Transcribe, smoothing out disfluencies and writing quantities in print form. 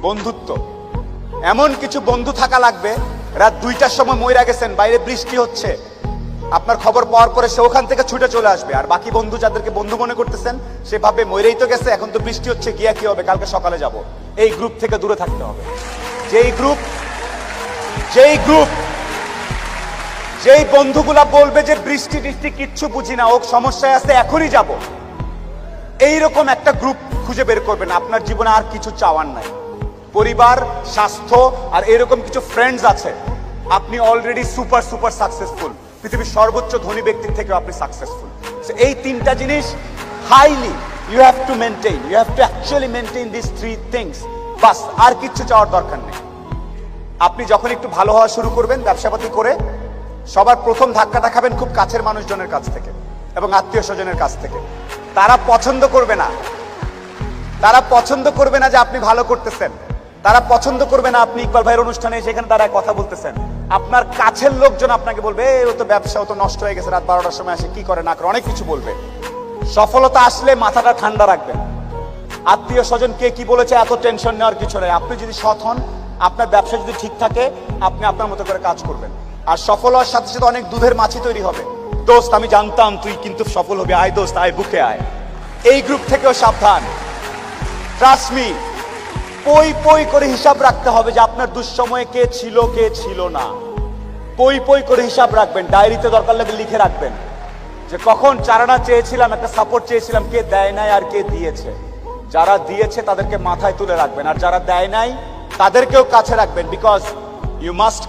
বন্ধুত্ব এমন কিছু বন্ধু থাকা লাগবে রাত 2টার সময় মইরা গেছেন, বাইরে বৃষ্টি হচ্ছে, আপনার খবর পাওয়ার পরে সে ওখান থেকে ছুটে চলে আসবে। আর বাকি বন্ধু যাদেরকে বন্ধু মনে করতেছেন সে ভাবে মইরেই তো গেছে, এখন তো বৃষ্টি হচ্ছে, গিয়া কি হবে, কালকে সকালে যাব। এই গ্রুপ থেকে দূরে থাকতে হবে। যেই বন্ধুগুলা বলবে যে বৃষ্টি টিষ্টি কিচ্ছু বুঝি না, ও সমস্যায় আছে, এখনই যাব, এইরকম একটা গ্রুপ খুঁজে বের করবেন। আপনার জীবনে আর কিছু চাওয়ার নাই, পরিবার, স্বাস্থ্য আর এরকম কিছু ফ্রেন্ডস আছে, আপনি অলরেডি সুপার সুপার সাকসেসফুল। পৃথিবীর সর্বোচ্চ ধনী ব্যক্তির থেকেও আপনি সাকসেসফুল। এই তিনটা জিনিস highly you have to maintain, you have to actually maintain this three things. বাস, আর কিচ্ছু চাওয়ার দরকার নেই। আপনি যখন একটু ভালো হওয়া শুরু করবেন ব্যবসাপাতি করে, সবার প্রথম ধাক্কাটা খাবেন খুব কাছের মানুষজনের কাছ থেকে এবং আত্মীয় স্বজনের কাছ থেকে। তারা পছন্দ করবে না, তারা পছন্দ করবে না যে আপনি ভালো করতেছেন, তারা পছন্দ করবে না আপনি ইকবাল ভাইয়ের অনুষ্ঠানে সেখানে তারা কথা বলতেছেন। আপনার কাছের লোকজন আপনাকে বলবে ও তো ব্যবসা, ও তো নষ্ট হয়ে গেছে, রাত 12টার সময় আসে, কি করে না করে, অনেক কিছু বলবে। সফলতা আসলে মাথাটা ঠান্ডা রাখবেন। আত্মীয় স্বজন কে কি বলেছে এত টেনশন নেওয়ার কিছু নেই। আপনি যদি সৎ হন, আপনার ব্যবসা যদি ঠিক থাকে, আপনি আপনার মতো করে কাজ করবেন। আর সফল হওয়ার সাথে সাথে অনেক দুধের মাছি তৈরি হবে। দোস্ত আমি জানতাম তুই কিন্তু সফল হবি, আয় দোস্ত আয়, বুকে আয়। এই গ্রুপ থেকেও সাবধান। ট্রাস্ট মি, পই পই করে হিসাব রাখতে হবে যে আপনার দুঃসময়ে কে ছিল কে ছিল না। পই পই করে হিসাব রাখবেন, ডায়েরিতে দরকার লাগলে লিখে রাখবেন যে কখন চারানা চেয়েছিলাম, একটা সাপোর্ট চেয়েছিলাম, কে দেয় নাই আর কে দিয়েছে। যারা দিয়েছে তাদেরকে মাথায় তুলে রাখবেন, আর যারা দেয় নাই তাদেরকেও কাছে রাখবেন। Because you must